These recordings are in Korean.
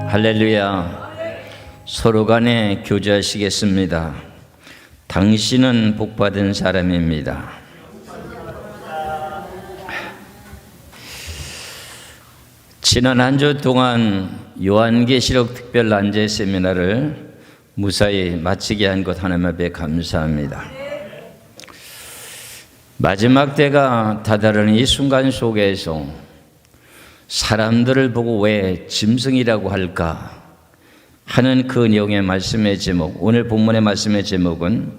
할렐루야. 서로 간에 교제하시겠습니다. 당신은 복받은 사람입니다. 지난 한 주 동안 요한계시록 특별 난제 세미나를 무사히 마치게 한 것 하나님 앞에 감사합니다. 마지막 때가 다다르는 이 순간 속에서 사람들을 보고 왜 짐승이라고 할까 하는 그 내용의 말씀의 제목, 오늘 본문의 말씀의 제목은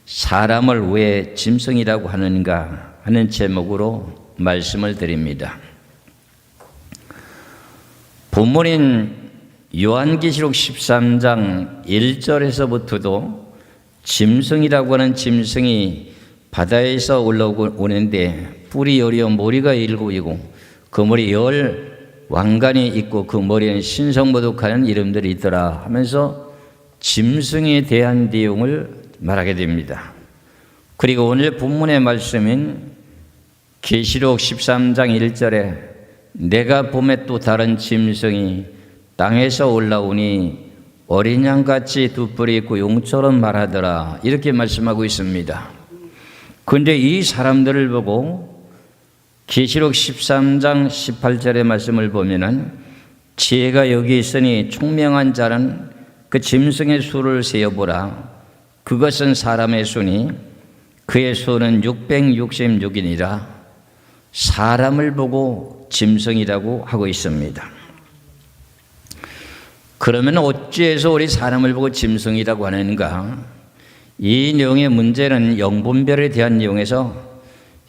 사람을 왜 짐승이라고 하는가 하는 제목으로 말씀을 드립니다. 본문인 요한계시록 13장 1절에서부터도 짐승이라고 하는 짐승이 바다에서 올라오는데 뿔이 여리어 머리가 일곱이고 그 머리 왕관이 있고 그 머리에는 신성모독하는 이름들이 있더라 하면서 짐승에 대한 내용을 말하게 됩니다. 그리고 오늘 본문의 말씀인 계시록 13장 1절에 내가 봄에 또 다른 짐승이 땅에서 올라오니 어린 양같이 두 뿔이 있고 용처럼 말하더라 이렇게 말씀하고 있습니다. 그런데 이 사람들을 보고 계시록 13장 18절의 말씀을 보면은 지혜가 여기 있으니 총명한 자는 그 짐승의 수를 세어보라. 그것은 사람의 수니 그의 수는 666이니라. 사람을 보고 짐승이라고 하고 있습니다. 그러면 어찌해서 우리 사람을 보고 짐승이라고 하는가? 이 내용의 문제는 영분별에 대한 내용에서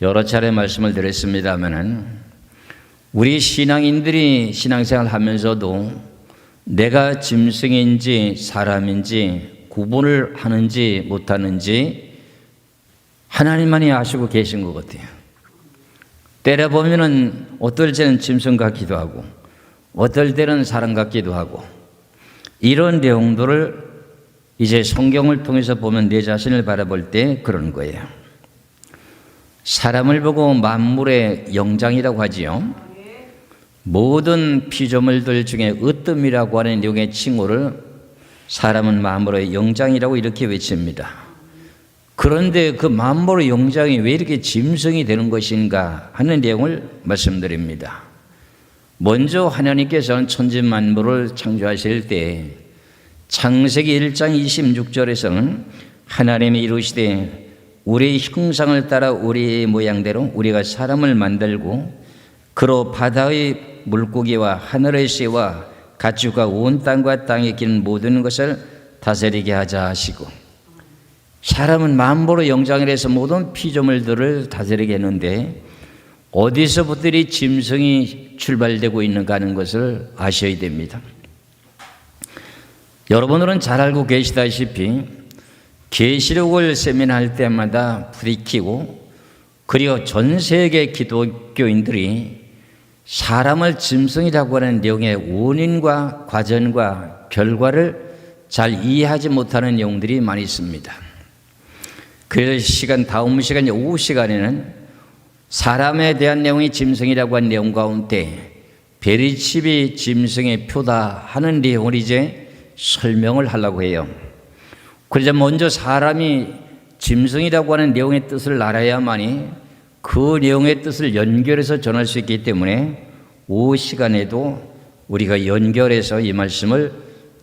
여러 차례 말씀을 드렸습니다마는 우리 신앙인들이 신앙생활 하면서도 내가 짐승인지 사람인지 구분을 하는지 못하는지 하나님만이 아시고 계신 것 같아요. 때려 보면은 어떨 때는 짐승 같기도 하고 어떨 때는 사람 같기도 하고 이런 내용들을 이제 성경을 통해서 보면 내 자신을 바라볼 때 그런 거예요. 사람을 보고 만물의 영장이라고 하지요. 모든 피조물들 중에 으뜸이라고 하는 내용의 칭호를 사람은 만물의 영장이라고 이렇게 외칩니다. 그런데 그 만물의 영장이 왜 이렇게 짐승이 되는 것인가 하는 내용을 말씀드립니다. 먼저 하나님께서는 천지만물을 창조하실 때 창세기 1장 26절에서는 하나님이 이루시되 우리 형상을 따라 우리 모양대로 우리가 사람을 만들고 그로 바다의 물고기와 하늘의 새와 가축과 온 땅과 땅에 기는 모든 것을 다스리게 하자 하시고 사람은 만물의 영장이라서 모든 피조물들을 다스리게 했는데 어디서부터 이 짐승이 출발되고 있는가 하는 것을 아셔야 됩니다. 여러분들은 잘 알고 계시다시피 계시록을 세미나할 때마다 부딪히고 그리고 전 세계 기독교인들이 사람을 짐승이라고 하는 내용의 원인과 과정과 결과를 잘 이해하지 못하는 내용들이 많이 있습니다. 그래서 다음 시간 오후 시간에는 사람에 대한 내용이 짐승이라고 하는 내용 가운데 베리칩이 짐승의 표다 하는 내용을 이제 설명을 하려고 해요. 그래서 먼저 사람이 짐승이라고 하는 내용의 뜻을 알아야만이 그 내용의 뜻을 연결해서 전할 수 있기 때문에 오후 시간에도 우리가 연결해서 이 말씀을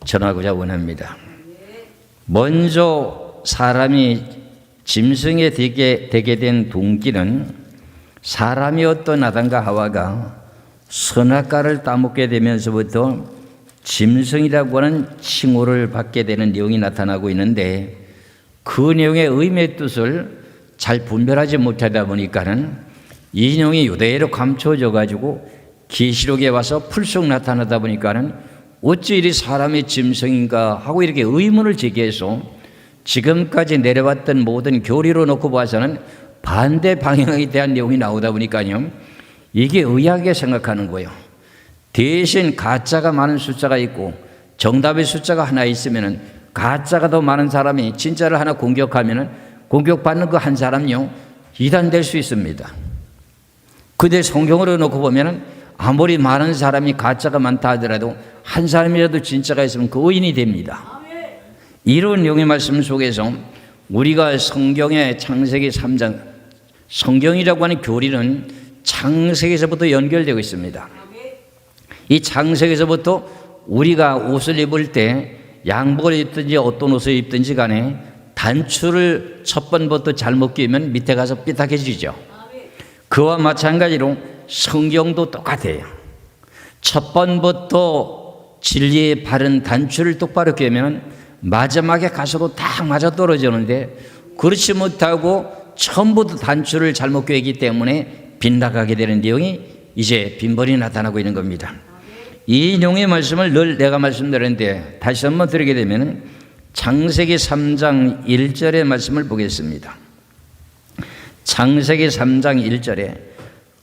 전하고자 원합니다. 먼저 사람이 짐승이 되게 된 동기는 사람이었던 아담과 하와가 선악과를 따먹게 되면서부터 짐승이라고 하는 칭호를 받게 되는 내용이 나타나고 있는데 그 내용의 의미의 뜻을 잘 분별하지 못하다 보니까는 이 내용이 이대로 감춰져 가지고 계시록에 와서 풀썩 나타나다 보니까는 어찌 이리 사람이 짐승인가 하고 이렇게 의문을 제기해서 지금까지 내려왔던 모든 교리로 놓고 봐서는 반대 방향에 대한 내용이 나오다 보니까요 이게 의아하게 생각하는 거예요. 대신 가짜가 많은 숫자가 있고 정답의 숫자가 하나 있으면은 가짜가 더 많은 사람이 진짜를 하나 공격하면은 공격받는 그 한 사람요 이단될 수 있습니다. 근데 성경으로 놓고 보면은 아무리 많은 사람이 가짜가 많다 하더라도 한 사람이라도 진짜가 있으면 그 의인이 됩니다. 이런 용의 말씀 속에서 우리가 성경의 창세기 3장, 성경이라고 하는 교리는 창세기에서부터 연결되고 있습니다. 이 창세기에서부터 우리가 옷을 입을 때 양복을 입든지 어떤 옷을 입든지 간에 단추를 첫 번부터 잘못 끼면 밑에 가서 삐딱해지죠. 그와 마찬가지로 성경도 똑같아요. 첫 번부터 진리의 바른 단추를 똑바로 끼면 마지막에 가서도 딱 맞아 떨어지는데, 그렇지 못하고 처음부터 단추를 잘못 꿰기 때문에 빗나가게 되는 내용이 이제 빈번히 나타나고 있는 겁니다. 이 내용의 말씀을 늘 내가 말씀드렸는데 다시 한번 드리게 되면 창세기 3장 1절의 말씀을 보겠습니다. 창세기 3장 1절에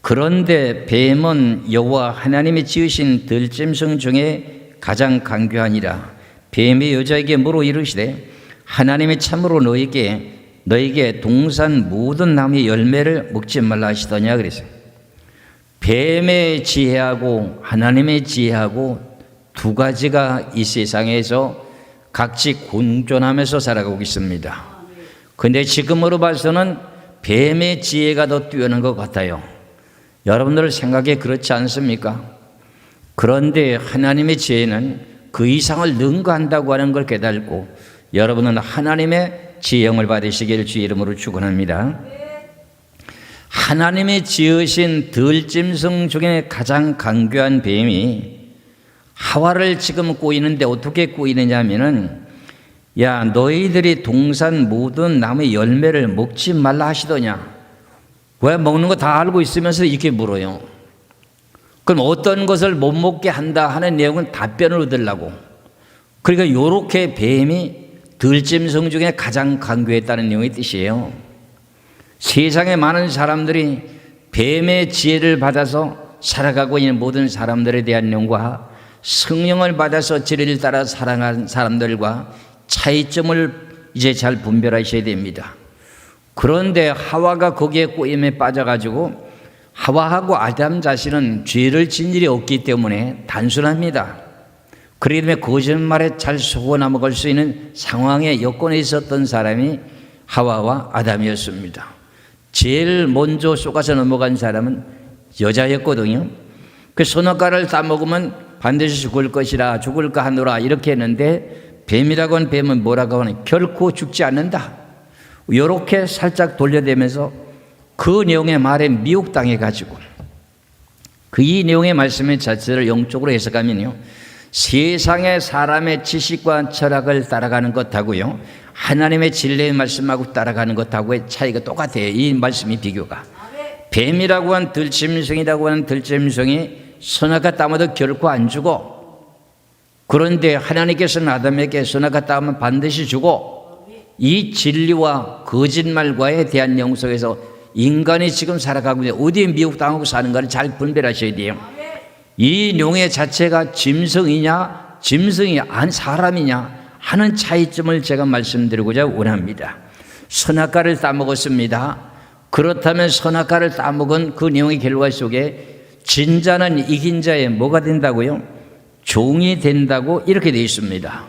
그런데 뱀은 여호와 하나님이 지으신 들짐승 중에 가장 강교하니라. 뱀이 여자에게 물어 이르시되 하나님이 참으로 너에게 동산 모든 나무의 열매를 먹지 말라 하시더냐 그랬어요. 뱀의 지혜하고 하나님의 지혜하고 두 가지가 이 세상에서 각지 공존하면서 살아가고 있습니다. 그런데 지금으로 봐서는 뱀의 지혜가 더 뛰어난 것 같아요. 여러분들 생각에 그렇지 않습니까? 그런데 하나님의 지혜는 그 이상을 능가한다고 하는 걸 깨닫고 여러분은 하나님의 지혜형을 받으시기를 주의 이름으로 축원합니다. 하나님이 지으신 들짐승 중에 가장 강교한 뱀이 하와를 지금 꼬이는데 어떻게 꼬이느냐 하면은, 야 너희들이 동산 모든 나무의 열매를 먹지 말라 하시더냐. 왜 먹는 거 다 알고 있으면서 이렇게 물어요. 그럼 어떤 것을 못 먹게 한다 하는 내용은 답변을 얻으려고. 그러니까 요렇게 뱀이 들짐승 중에 가장 강교했다는 내용의 뜻이에요. 세상에 많은 사람들이 뱀의 지혜를 받아서 살아가고 있는 모든 사람들에 대한 내용과 성령을 받아서 진리를 따라 살아가는 사람들과 차이점을 이제 잘 분별하셔야 됩니다. 그런데 하와가 거기에 꼬임에 빠져가지고 하와하고 아담 자신은 죄를 진 일이 없기 때문에 단순합니다. 그렇기 때문에 거짓말에 잘 속아 넘어갈 수 있는 상황에 여건에 있었던 사람이 하와와 아담이었습니다. 제일 먼저 속아서 넘어간 사람은 여자였거든요. 그 선악과를 따먹으면 반드시 죽을 것이라 죽을까 하노라 이렇게 했는데, 뱀이라고 하는 뱀은 뭐라고 하는, 결코 죽지 않는다. 이렇게 살짝 돌려대면서 그 내용의 말에 미혹당해 가지고 그 이 내용의 말씀의 자체를 영적으로 해석하면요, 세상의 사람의 지식과 철학을 따라가는 것하고요 하나님의 진리의 말씀하고 따라가는 것하고의 차이가 똑같아요. 이 말씀이 비교가. 뱀이라고 한 들짐승이라고 하는 들짐승이 선악과 따먹어도 결코 안 죽어. 그런데 하나님께서는 아담에게 선악과 따먹으면 반드시 죽어. 이 진리와 거짓말과에 대한 내용 속에서 인간이 지금 살아가고 있는데 어디에 미혹당하고 사는가를 잘 분별하셔야 돼요. 이 내용의 자체가 짐승이냐 짐승이 안 사람이냐 하는 차이점을 제가 말씀드리고자 원합니다. 선악과를 따먹었습니다. 그렇다면 선악과를 따먹은 그 내용의 결과 속에 진자는 이긴 자의 뭐가 된다고요? 종이 된다고 이렇게 되어 있습니다.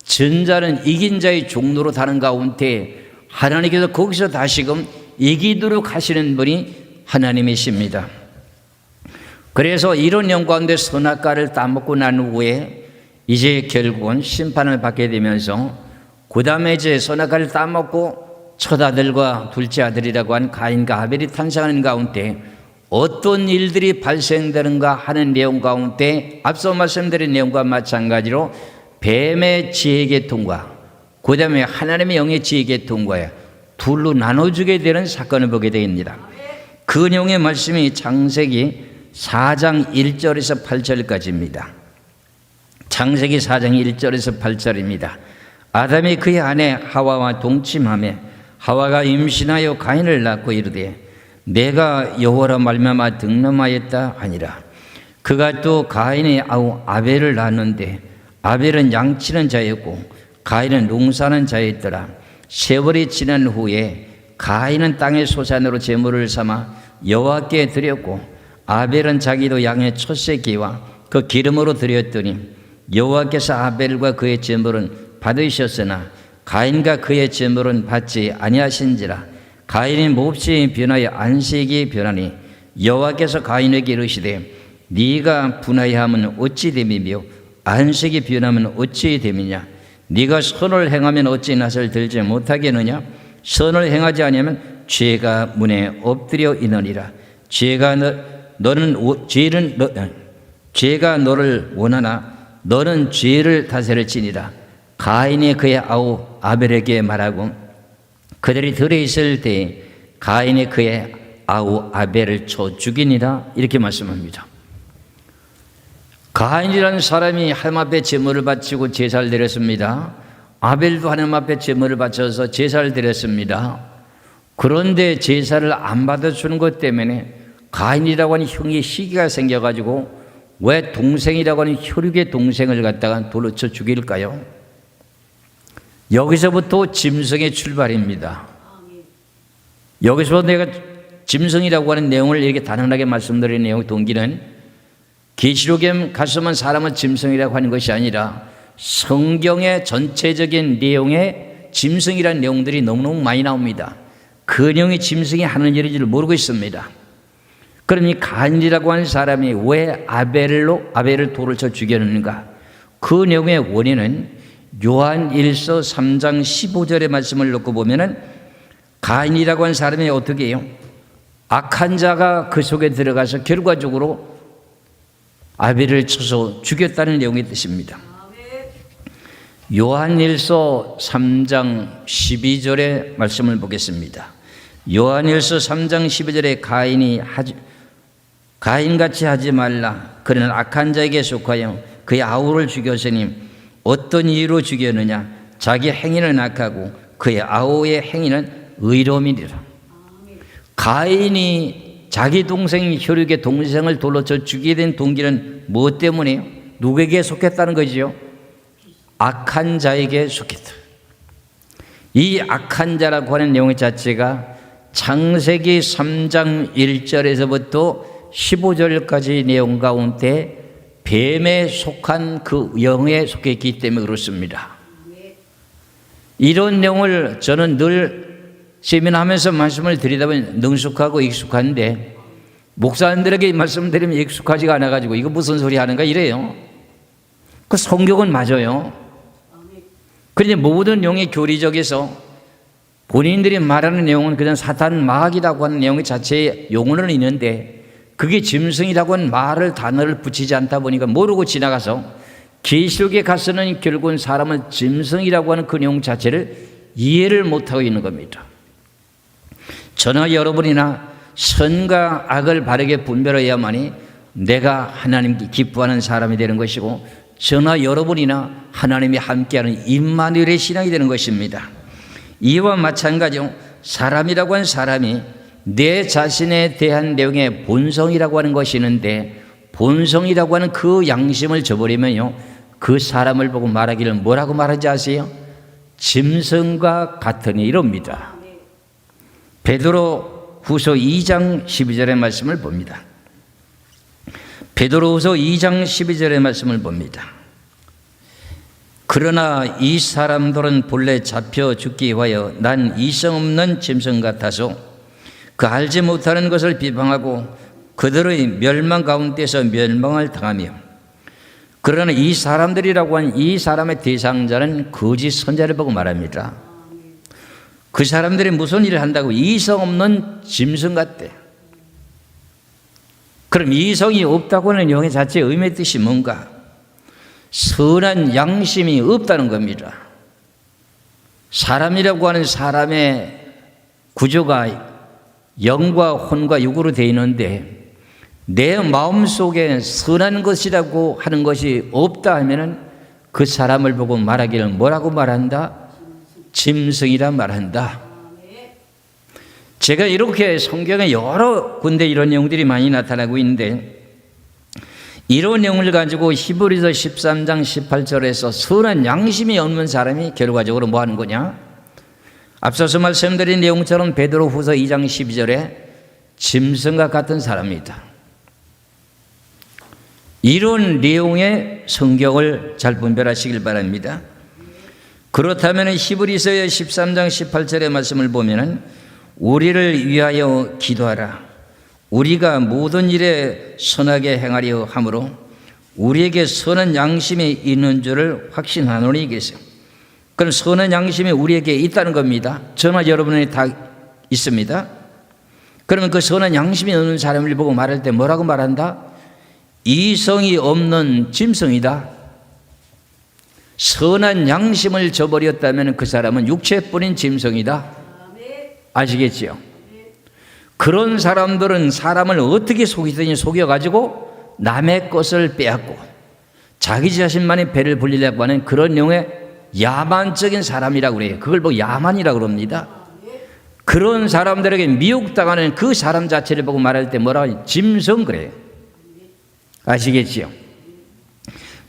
진자는 이긴 자의 종로로 다는 가운데 하나님께서 거기서 다시금 이기도록 하시는 분이 하나님이십니다. 그래서 이런 내용 가운데 선악과를 따먹고 난 후에 이제 결국은 심판을 받게 되면서 그 다음에 이제 선악과를 따먹고 첫 아들과 둘째 아들이라고 한 가인과 아벨이 탄생하는 가운데 어떤 일들이 발생되는가 하는 내용 가운데 앞서 말씀드린 내용과 마찬가지로 뱀의 지혜계통과 그 다음에 하나님의 영의 지혜계통과에 둘로 나눠주게 되는 사건을 보게 됩니다. 그 내용의 말씀이 창세기 4장 1절에서 8절까지입니다. 창세기 4장 1절에서 8절입니다. 아담이 그의 아내 하와와 동침하며 하와가 임신하여 가인을 낳고 이르되 내가 여호와로 말미암아 득남하였다 하니라. 그가 또 가인의 아우 아벨을 낳았는데 아벨은 양치는 자였고 가인은 농사는 자였더라. 세월이 지난 후에 가인은 땅의 소산으로 제물을 삼아 여호와께 드렸고 아벨은 자기도 양의 첫새끼와 그 기름으로 드렸더니 여호와께서 아벨과 그의 제물은 받으셨으나 가인과 그의 제물은 받지 아니하신지라. 가인이 몹시 변하여 안식이 변하니 여호와께서 가인에게 이르시되 네가 분하여함은 어찌 됨이며 안식이 변하면 어찌 됨이냐. 네가 선을 행하면 어찌 낯을 들지 못하겠느냐. 선을 행하지 아니하면 죄가 문에 엎드려 있느니라. 죄가 너를 원하나 너는 죄를 다스릴지니라. 가인이 그의 아우 아벨에게 말하고 그들이 들에 있을 때 가인이 그의 아우 아벨을 쳐 죽이니라. 이렇게 말씀합니다. 가인이라는 사람이 하나님 앞에 제물을 바치고 제사를 드렸습니다. 아벨도 하나님 앞에 제물을 바쳐서 제사를 드렸습니다. 그런데 제사를 안 받아주는 것 때문에 가인이라고 하는 형이 시기가 생겨가지고 왜 동생이라고 하는 혈육의 동생을 갖다가 돌로 쳐 죽일까요? 여기서부터 짐승의 출발입니다. 여기서 내가 짐승이라고 하는 내용을 이렇게 단언하게 말씀드리는 내용 동기는 계시록에 가서만 사람은 짐승이라고 하는 것이 아니라 성경의 전체적인 내용에 짐승이라는 내용들이 너무너무 많이 나옵니다. 그 내용이 짐승이 하는 일인지를 모르고 있습니다. 그럼 이 가인이라고 하는 사람이 왜 아벨을 돌을 쳐 죽였는가? 그 내용의 원인은 요한 1서 3장 15절의 말씀을 놓고 보면은 가인이라고 하는 사람이 어떻게 해요? 악한 자가 그 속에 들어가서 결과적으로 아벨을 쳐서 죽였다는 내용의 뜻입니다. 요한 1서 3장 12절의 말씀을 보겠습니다. 요한 1서 3장 12절에 가인같이 하지 말라. 그는 악한 자에게 속하여 그의 아우를 죽였으니 어떤 이유로 죽였느냐. 자기 행위는 악하고 그의 아우의 행위는 의로움이니라. 가인이 자기 동생 혈육의 동생을 돌로 쳐 죽이게 된 동기는 무엇 때문이에요? 누구에게 속했다는 거지요? 악한 자에게 속했다. 이 악한 자라고 하는 내용 자체가 창세기 3장 1절에서부터 15절까지 내용 가운데 뱀에 속한 그 영에 속했기 때문에 그렇습니다. 이런 내용을 저는 늘 세미나하면서 말씀을 드리다 보니 능숙하고 익숙한데 목사님들에게 말씀드리면 익숙하지가 않아가지고 이거 무슨 소리 하는가 이래요. 그 성경은 맞아요. 그런데 모든 내용이 교리적에서 본인들이 말하는 내용은 그냥 사탄 마귀라고 하는 내용 자체의 용어는 있는데 그게 짐승이라고 하는 단어를 붙이지 않다 보니까 모르고 지나가서 계시록에 가서는 결국은 사람을 짐승이라고 하는 그 내용 자체를 이해를 못하고 있는 겁니다. 저나 여러분이나 선과 악을 바르게 분별해야만이 내가 하나님께 기뻐하는 사람이 되는 것이고 저나 여러분이나 하나님이 함께하는 임마누엘의 신앙이 되는 것입니다. 이와 마찬가지로 사람이라고 하는 사람이 내 자신에 대한 내용의 본성이라고 하는 것이 있는데 본성이라고 하는 그 양심을 저버리면요 그 사람을 보고 말하기를 뭐라고 말하지 아세요? 짐승과 같으니 이럽니다. 베드로 후서 2장 12절의 말씀을 봅니다. 베드로 후서 2장 12절의 말씀을 봅니다. 그러나 이 사람들은 본래 잡혀 죽기 위하여 난 이성 없는 짐승 같아서 그 알지 못하는 것을 비방하고 그들의 멸망 가운데서 멸망을 당하며 그러나 이 사람들이라고 한 이 사람의 대상자는 거짓 선자를 보고 말합니다. 그 사람들이 무슨 일을 한다고? 이성 없는 짐승 같대. 그럼 이성이 없다고 하는 용어 자체의 의미의 뜻이 뭔가? 선한 양심이 없다는 겁니다. 사람이라고 하는 사람의 구조가 영과 혼과 육으로 되어 있는데 내 마음속에 선한 것이라고 하는 것이 없다 하면은 그 사람을 보고 말하기를 뭐라고 말한다? 짐승이라 말한다. 제가 이렇게 성경에 여러 군데 이런 내용들이 많이 나타나고 있는데 이런 내용을 가지고 히브리서 13장 18절에서 선한 양심이 없는 사람이 결과적으로 뭐 하는 거냐? 앞서서 말씀드린 내용처럼 베드로 후서 2장 12절에 짐승과 같은 사람이다. 이런 내용의 성경을 잘 분별하시길 바랍니다. 그렇다면 히브리서의 13장 18절의 말씀을 보면은 우리를 위하여 기도하라. 우리가 모든 일에 선하게 행하려 함으로 우리에게 선한 양심이 있는 줄을 확신하노니 계세요. 그럼 선한 양심이 우리에게 있다는 겁니다. 저나 여러분에 다 있습니다. 그러면 그 선한 양심이 없는 사람을 보고 말할 때 뭐라고 말한다? 이성이 없는 짐승이다. 선한 양심을 저버렸다면 그 사람은 육체뿐인 짐승이다. 아시겠지요? 그런 사람들은 사람을 어떻게 속이든지 속여가지고 남의 것을 빼앗고 자기 자신만의 배를 불리려고 하는 그런 용의 야만적인 사람이라고 그래요. 그걸 보고 야만이라고 그럽니다. 그런 사람들에게 미혹당하는 그 사람 자체를 보고 말할 때 뭐라고 하지? 짐승 그래요. 아시겠지요?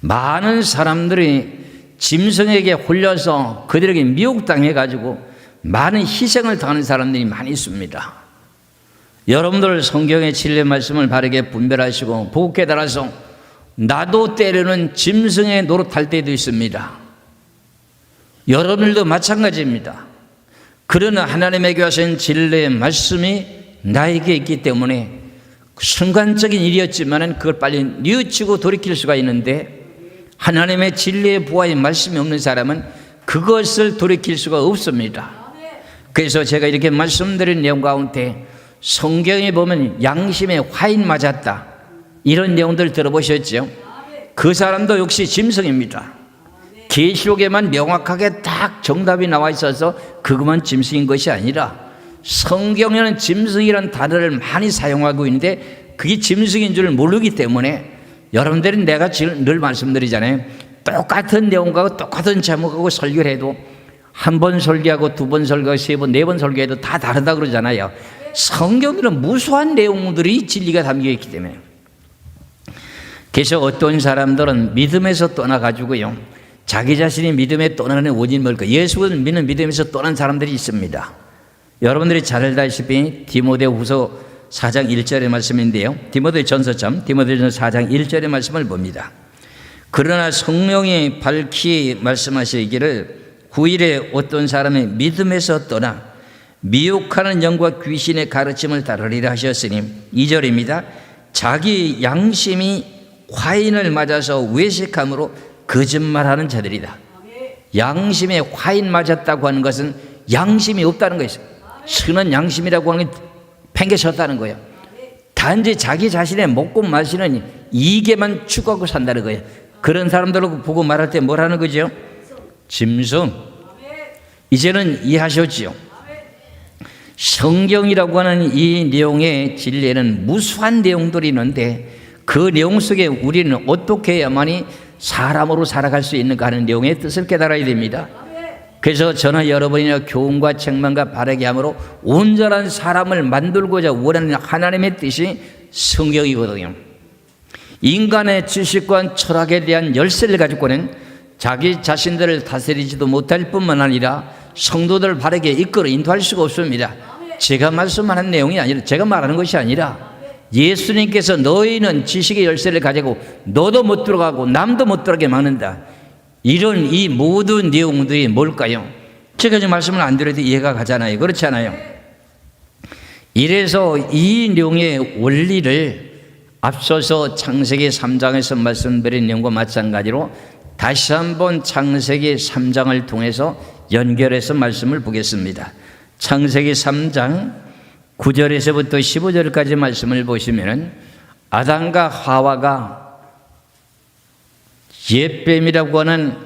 많은 사람들이 짐승에게 홀려서 그들에게 미혹당해가지고 많은 희생을 당하는 사람들이 많이 있습니다. 여러분들 성경의 진리 말씀을 바르게 분별하시고 보고 깨달아서 나도 때로는 짐승의 노릇할 때도 있습니다. 여러분들도 마찬가지입니다. 그러나 하나님에게 하신 진리의 말씀이 나에게 있기 때문에 순간적인 일이었지만 그걸 빨리 뉘우치고 돌이킬 수가 있는데 하나님의 진리의 부활의 말씀이 없는 사람은 그것을 돌이킬 수가 없습니다. 그래서 제가 이렇게 말씀드린 내용 가운데 성경에 보면 양심에 화인 맞았다 이런 내용들 들어보셨죠? 그 사람도 역시 짐승입니다. 계시록에만 명확하게 딱 정답이 나와 있어서 그것만 짐승인 것이 아니라 성경에는 짐승이라는 단어를 많이 사용하고 있는데 그게 짐승인 줄 모르기 때문에 여러분들이 내가 지금 늘 말씀드리잖아요. 똑같은 내용과 똑같은 제목하고 설교를 해도 한 번 설교하고 두 번 설교하고 세 번, 네 번 설교해도 다 다르다 그러잖아요. 성경에는 무수한 내용들이 진리가 담겨 있기 때문에. 그래서 어떤 사람들은 믿음에서 떠나가지고요, 자기 자신이 믿음에 떠나는 원인이 뭘까? 예수를 믿는 믿음에서 떠난 사람들이 있습니다. 여러분들이 잘 알다시피 디모데후서 4장 1절의 말씀인데요, 디모데전서 4장 1절의 말씀을 봅니다. 그러나 성령이 밝히 말씀하시기를 9일에 어떤 사람의 믿음에서 떠나 미혹하는 영과 귀신의 가르침을 따르리라 하셨으니 2절입니다. 자기 양심이 화인을 맞아서 외식함으로 거짓말하는 자들이다. 양심에 화인 맞았다고 하는 것은 양심이 없다는 것이죠. 선한 양심이라고 하는 게 팽개쳤다는 거예요. 단지 자기 자신의 먹고 마시는 이익에만 추구하고 산다는 거예요. 그런 사람들을 보고 말할 때 뭐라는 거죠? 짐승. 이제는 이해하셨지요? 성경이라고 하는 이 내용의 진리에는 무수한 내용들이 있는데 그 내용 속에 우리는 어떻게 해야만이 사람으로 살아갈 수 있는가 하는 내용의 뜻을 깨달아야 됩니다. 그래서 저는 여러분이나 교훈과 책망과 바르게 함으로 온전한 사람을 만들고자 원하는 하나님의 뜻이 성경이거든요. 인간의 지식과 철학에 대한 열쇠를 가지고는 자기 자신들을 다스리지도 못할 뿐만 아니라 성도들을 바르게 이끌어 인도할 수가 없습니다. 제가 말씀하는 내용이 아니라, 제가 말하는 것이 아니라 예수님께서 너희는 지식의 열쇠를 가지고 너도 못 들어가고 남도 못 들어가게 막는다. 이런 이 모든 내용들이 뭘까요? 제가 지금 말씀을 안 드려도 이해가 가잖아요. 그렇지 않아요? 이래서 이 내용의 원리를 앞서서 창세기 3장에서 말씀드린 내용과 마찬가지로 다시 한번 창세기 3장을 통해서 연결해서 말씀을 보겠습니다. 창세기 3장 9절에서부터 15절까지 말씀을 보시면 아담과 하와가 옛뱀이라고 하는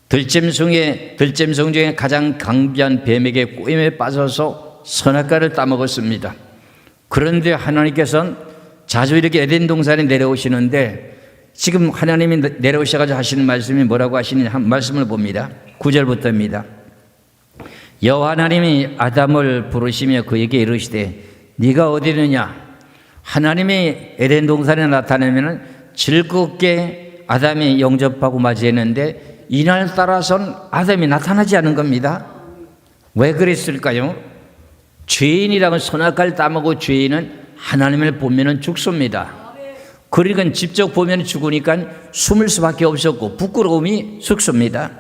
들짐승 중에 가장 강비한 뱀에게 꼬임에 빠져서 선악과를 따먹었습니다. 그런데 하나님께서는 자주 이렇게 에덴 동산에 내려오시는데 지금 하나님이 내려오셔가지고 하시는 말씀이 뭐라고 하시는지 한 말씀을 봅니다. 9절부터입니다. 여호와 하나님이 아담을 부르시며 그에게 이르시되 네가 어디 있느냐? 하나님이 에덴 동산에 나타나면 즐겁게 아담이 영접하고 맞이했는데 이날 따라서는 아담이 나타나지 않은 겁니다. 왜 그랬을까요? 죄인이라고 선악과를 따먹고 죄인은 하나님을 보면은 죽습니다. 그러니까 직접 보면 죽으니까 숨을 수밖에 없었고 부끄러움이 숙소입니다.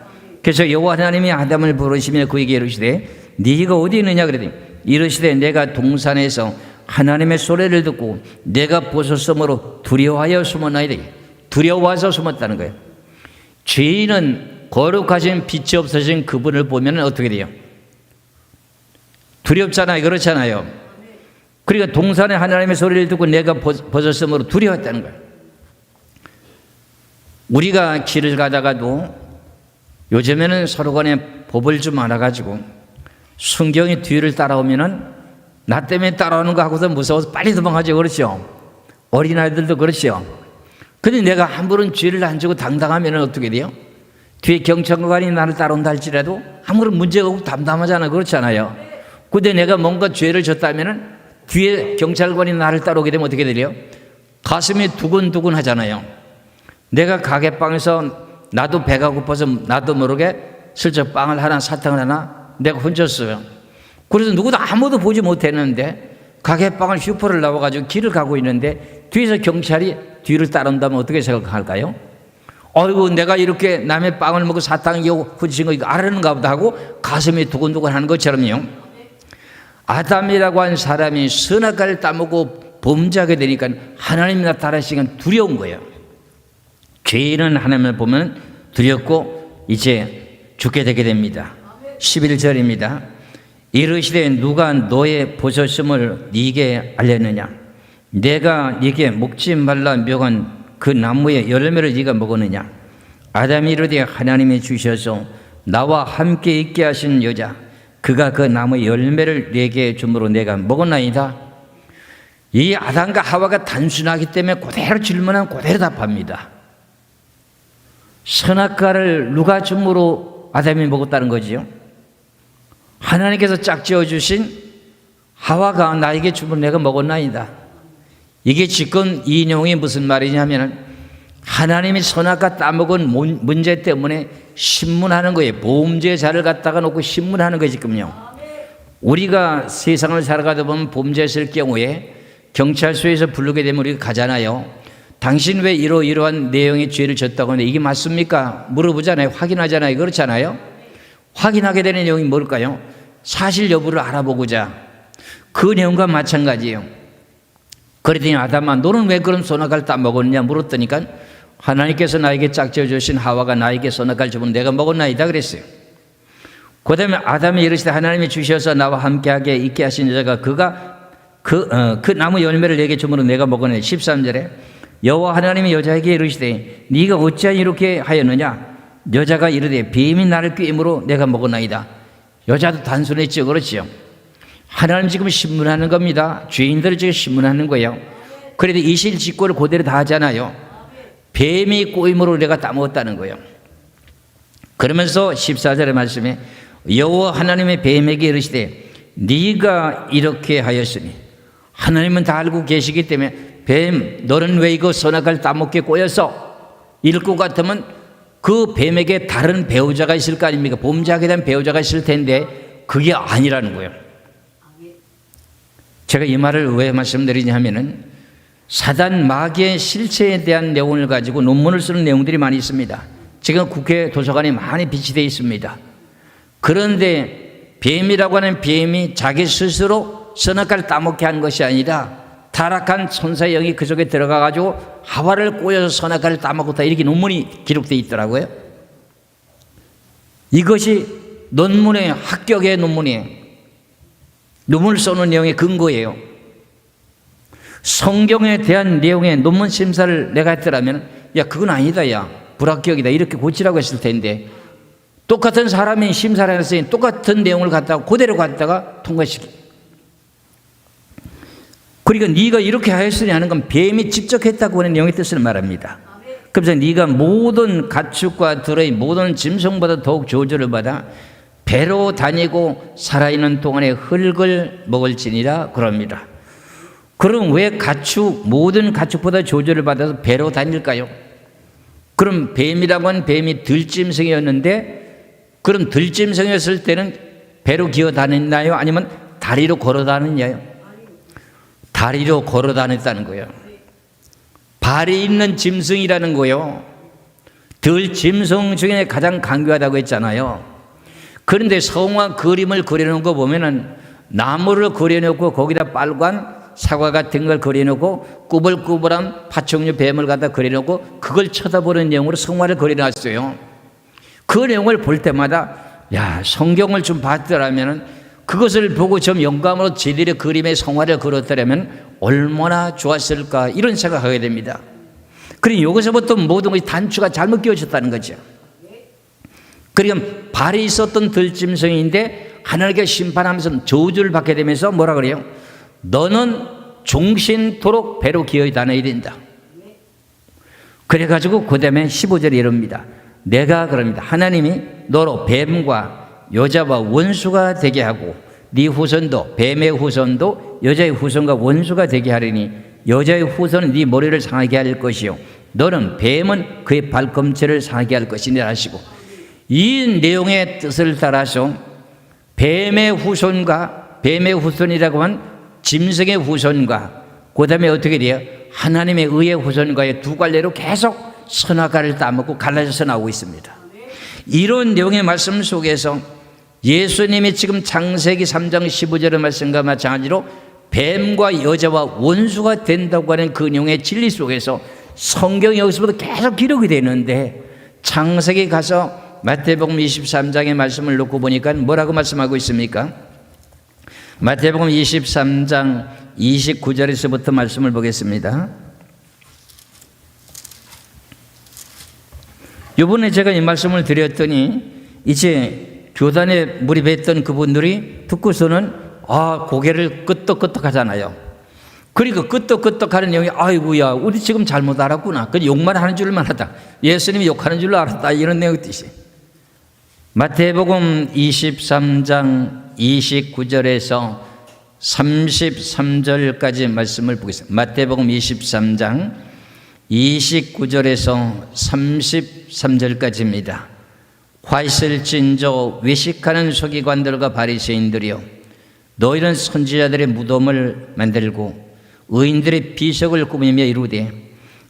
그래서 여호와 하나님이 아담을 부르시며 그에게 이르시되 네가 어디 있느냐 그랬더니 이르시되 내가 동산에서 하나님의 소리를 듣고 내가 벗었으므로 두려워하여 숨었나이다. 두려워서 숨었다는 거예요. 죄인은 거룩하신 빛이 없어진 그분을 보면 어떻게 돼요? 두렵잖아요. 그렇잖아요. 그러니까 동산에 하나님의 소리를 듣고 내가 벗었으므로 두려웠다는 거예요. 우리가 길을 가다가도 요즘에는 서로 간에 법을 좀 알아가지고 순경이 뒤를 따라오면은 나 때문에 따라오는 거 하고서 무서워서 빨리 도망가죠. 그렇죠? 어린아이들도 그렇죠. 근데 내가 아무런 죄를 안 지고 당당하면 어떻게 돼요? 뒤에 경찰관이 나를 따라온다 할지라도 아무런 문제가 없고 담담하잖아요. 그렇잖아요. 근데 내가 뭔가 죄를 졌다면은 뒤에 경찰관이 나를 따라오게 되면 어떻게 돼요? 가슴이 두근두근 하잖아요. 내가 가게방에서 나도 배가 고파서 나도 모르게 슬쩍 빵을 하나 사탕을 하나 내가 훔쳤어요. 그래서 누구도 아무도 보지 못했는데 가게방을 슈퍼를 나와가지고 길을 가고 있는데 뒤에서 경찰이 뒤를 따라온다면 어떻게 생각할까요? 어이구 내가 이렇게 남의 빵을 먹고 사탕 훔친 거 이거 알았는가 보다 하고 가슴이 두근두근 하는 것처럼요. 아담이라고 한 사람이 선악과를 따먹고 범죄하게 되니까 하나님이 나타나시니까 두려운 거예요. 죄인은 하나님을 보면 두렵고 이제 죽게 되게 됩니다. 11절입니다. 이르시되 누가 너의 보셨음을 네게 알렸느냐? 내가 네게 먹지 말라 명한 그 나무의 열매를 네가 먹었느냐? 아담이 이르되 하나님이 주셔서 나와 함께 있게 하신 여자 그가 그 나무의 열매를 내게 주므로 내가 먹었나이다. 이 아담과 하와가 단순하기 때문에 그대로 질문하면 그대로 답합니다. 선악과를 누가 주므로 아담이 먹었다는 거지요? 하나님께서 짝지어 주신 하와가 나에게 주므로 내가 먹었나이다. 이게 지금 이 내용이 무슨 말이냐면 하나님이 선악과 따먹은 문제 때문에 신문하는 거예요. 범죄자를 갖다가 놓고 신문하는 거예요. 지금요. 우리가 세상을 살아가다 보면 범죄했을 경우에 경찰서에서 부르게 되면 우리가 가잖아요. 당신 왜 이러한 내용의 죄를 졌다고 하는데 이게 맞습니까? 물어보잖아요. 확인하잖아요. 그렇잖아요. 확인하게 되는 내용이 뭘까요? 사실 여부를 알아보고자. 그 내용과 마찬가지예요. 그랬더니 아담아 너는 왜 그런 선악과를 따먹었냐 물었더니까 하나님께서 나에게 짝지어 주신 하와가 나에게 선악과를 주면 내가 먹었나이다 그랬어요. 그 다음에 아담이 이르시되 하나님이 주셔서 나와 함께하게 있게 하신 여자가 그가 그 나무 열매를 내게 주므로 내가 먹었네. 13절에 여호와 하나님이 여자에게 이르시되 네가 어찌하여 이렇게 하였느냐? 여자가 이르되 뱀이 나를 꾀임으로 내가 먹었나이다. 여자도 단순했죠. 그렇죠. 하나님 지금 신문하는 겁니다. 죄인들을 지금 신문하는 거예요. 그래도 이실직고를 그대로 다 하잖아요. 뱀이 꼬임으로 내가 따먹었다는 거예요. 그러면서 14절의 말씀에 여호와 하나님의 뱀에게 이르시되 네가 이렇게 하였으니 하나님은 다 알고 계시기 때문에 뱀 너는 왜 이거 선악과를 따먹게 꼬여서 이럴 것 같으면 그 뱀에게 다른 배우자가 있을 거 아닙니까? 범죄하게 된 배우자가 있을 텐데 그게 아니라는 거예요. 제가 이 말을 왜 말씀드리냐 하면은 사단 마귀의 실체에 대한 내용을 가지고 논문을 쓰는 내용들이 많이 있습니다. 지금 국회 도서관에 많이 비치되어 있습니다. 그런데 뱀이라고 하는 뱀이 자기 스스로 선악과를 따먹게 한 것이 아니라 타락한 천사의 영이 그 속에 들어가 가지고 하와를 꼬여서 선악과를 따먹었다 이렇게 논문이 기록되어 있더라고요. 이것이 논문의 합격의 논문이에요. 논문을 써놓은 내용의 근거예요. 성경에 대한 내용의 논문 심사를 내가 했더라면 야 그건 아니다 야 불합격이다 이렇게 고치라고 했을 텐데 똑같은 사람이 심사를 했으니 똑같은 내용을 갖다가 그대로 갖다가 통과시키. 그러니까 네가 이렇게 하였으니 하는 건 뱀이 직접 했다고 하는 내용의 뜻을 말합니다. 그래서 네가 모든 가축과 들의 모든 짐승보다 더욱 저주를 받아 배로 다니고 살아있는 동안에 흙을 먹을지니라 그럽니다. 그럼 왜 모든 가축보다 저주를 받아서 배로 다닐까요? 그럼 뱀이라고 하는 뱀이 들짐승이었는데 그럼 들짐승이었을 때는 배로 기어 다녔나요? 아니면 다리로 걸어 다녔나요? 다리로 걸어 다녔다는 거예요. 발이 있는 짐승이라는 거요. 들 짐승 중에 가장 강교하다고 했잖아요. 그런데 성화 그림을 그려놓은 거 보면은 나무를 그려놓고 거기다 빨간 사과 같은 걸 그려놓고 꾸불꾸불한 파충류 뱀을 갖다 그려놓고 그걸 쳐다보는 내용으로 성화를 그려놨어요. 그 내용을 볼 때마다 야, 성경을 좀 봤더라면은 그것을 보고 좀 영감으로 제대로 그림의 성화를 그렸더라면 얼마나 좋았을까 이런 생각하게 됩니다. 그러니 여기서부터 모든 것이 단추가 잘못 끼워졌다는 거죠. 그러니까 발이 있었던 들짐승인데 하나님께 심판하면서 저주를 받게 되면서 뭐라 그래요? 너는 종신토록 배로 기어이 다녀야 된다. 그래가지고 그 다음에 15절에 이럽니다. 내가 그럽니다. 하나님이 너로 뱀과 여자와 원수가 되게 하고 네 후손도 뱀의 후손도 여자의 후손과 원수가 되게 하리니 여자의 후손은 네 머리를 상하게 할 것이요 너는 뱀은 그의 발꿈치를 상하게 할 것이니라 하시고, 이 내용의 뜻을 따라서 뱀의 후손이라고 한 짐승의 후손과 그 다음에 어떻게 돼요? 하나님의 의의 후손과의 두 갈래로 계속 선악과를 따먹고 갈라져서 나오고 있습니다. 이런 내용의 말씀 속에서 예수님이 지금 창세기 3장 15절의 말씀과 마찬가지로 뱀과 여자와 원수가 된다고 하는 그 내용의 진리 속에서 성경이 여기서부터 계속 기록이 되는데, 창세기 가서 마태복음 23장의 말씀을 놓고 보니까 뭐라고 말씀하고 있습니까? 마태복음 23장 29절에서부터 말씀을 보겠습니다. 이번에 제가 이 말씀을 드렸더니 이제 교단에 몰입했던 그분들이 듣고서는 고개를 끄덕끄덕 하잖아요. 그러니까 끄덕끄덕 하는 내용이 아이고야 우리 지금 잘못 알았구나. 그 욕만 하는 줄만 알았다. 예수님이 욕하는 줄로 알았다. 이런 내용의 뜻이. 마태복음 23장 29절에서 33절까지 말씀을 보겠습니다. 마태복음 23장 29절에서 33절까지입니다. 화 있을진저 외식하는 서기관들과 바리새인들이여, 너희는 선지자들의 무덤을 만들고 의인들의 비석을 꾸미며 이루되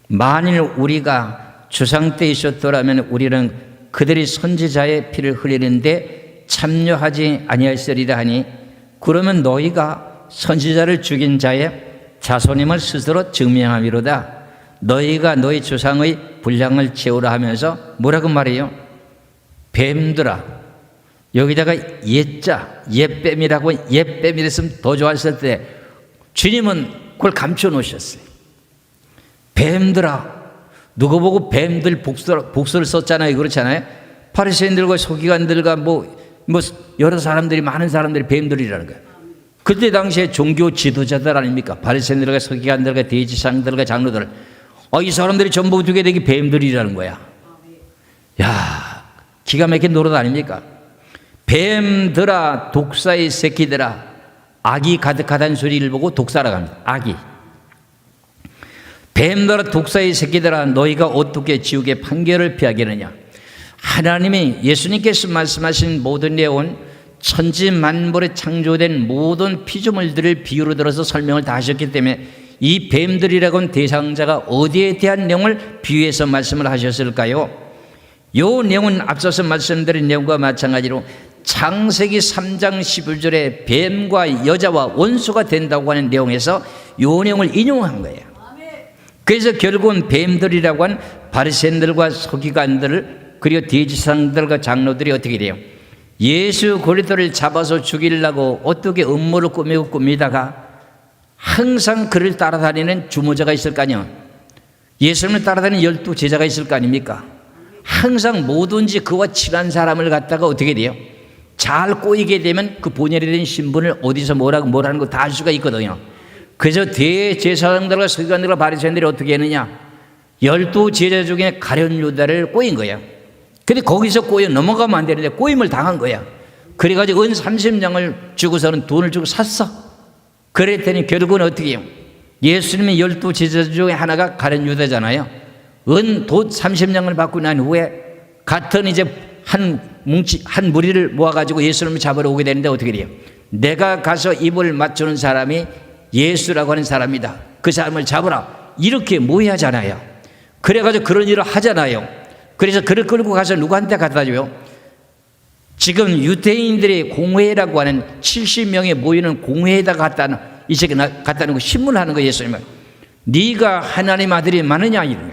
만일 우리가 주상 때 있었더라면 우리는 그들이 선지자의 피를 흘리는데 참여하지 아니하였으리라 하니, 그러면 너희가 선지자를 죽인 자의 자손임을 스스로 증명함이로다. 너희가 너희 조상의 분량을 채우라 하면서 뭐라고 말해요? 뱀들아, 여기다가 옛자, 옛뱀이라고 옛뱀이랬으면 더 좋았을 때 주님은 그걸 감춰 놓으셨어요. 뱀들아, 누구 보고 뱀들 복수를 썼잖아요. 그렇잖아요. 바리새인들과 서기관들과 뭐 여러 사람들이, 많은 사람들이 뱀들이라는 거예요. 그때 당시에 종교 지도자들 아닙니까? 바리새인들과 서기관들과 대지상들과 장로들, 이 사람들이 전부 어떻게 되기 뱀들이라는 거야. 야, 기가 막힌 노릇 아닙니까? 뱀들아, 독사의 새끼들아, 악이 가득하다는 소리를 보고 독사라고 합니다. 악이. 뱀들아, 독사의 새끼들아, 너희가 어떻게 지옥의 판결을 피하겠느냐. 하나님이, 예수님께서 말씀하신 모든 내용은 천지 만물에 창조된 모든 피조물들을 비유로 들어서 설명을 다 하셨기 때문에 이 뱀들이라고 하는 대상자가 어디에 대한 내용을 비유해서 말씀을 하셨을까요? 이 내용은 앞서서 말씀드린 내용과 마찬가지로 창세기 3장 11절에 뱀과 여자와 원수가 된다고 하는 내용에서 이 내용을 인용한 거예요. 그래서 결국은 뱀들이라고 한 바리새인들과 서기관들 그리고 대지상들과 장로들이 어떻게 돼요? 예수 그리스도를 잡아서 죽이려고 어떻게 음모를 꾸미다가 항상 그를 따라다니는 주모자가 있을 거 아니에요. 예수님을 따라다니는 12제자가 있을 거 아닙니까? 항상 뭐든지 그와 친한 사람을 갖다가 어떻게 돼요? 잘 꼬이게 되면 그 본연에 대한 신분을 어디서 뭐라는 거 다 알 수가 있거든요. 그래서 대제사장들과 서기관들과 바리새인들이 어떻게 했느냐? 12제자 중에 가룟 유다를 꼬인 거예요. 근데 거기서 꼬여 넘어가면 안 되는데 꼬임을 당한 거야. 그래가지고 은 30냥을 주고서는 돈을 주고 샀어. 그랬더니 결국은 어떻게 해요? 예수님의 12제자 중에 하나가 가룟 유다잖아요. 돈 30냥을 받고 난 후에 같은 이제 한 무리를 모아가지고 예수님을 잡으러 오게 되는데 어떻게 돼요? 내가 가서 입을 맞추는 사람이 예수라고 하는 사람이다. 그 사람을 잡으라. 이렇게 모의하잖아요. 그래가지고 그런 일을 하잖아요. 그래서 그를 끌고 가서 누구한테 갖다 줘요? 지금 유대인들의 공회라고 하는 70명이 모이는 공회에다 갖다 놓고 신문하는 거예요. 예수님은 네가 하나님 아들이 맞느냐 이래요.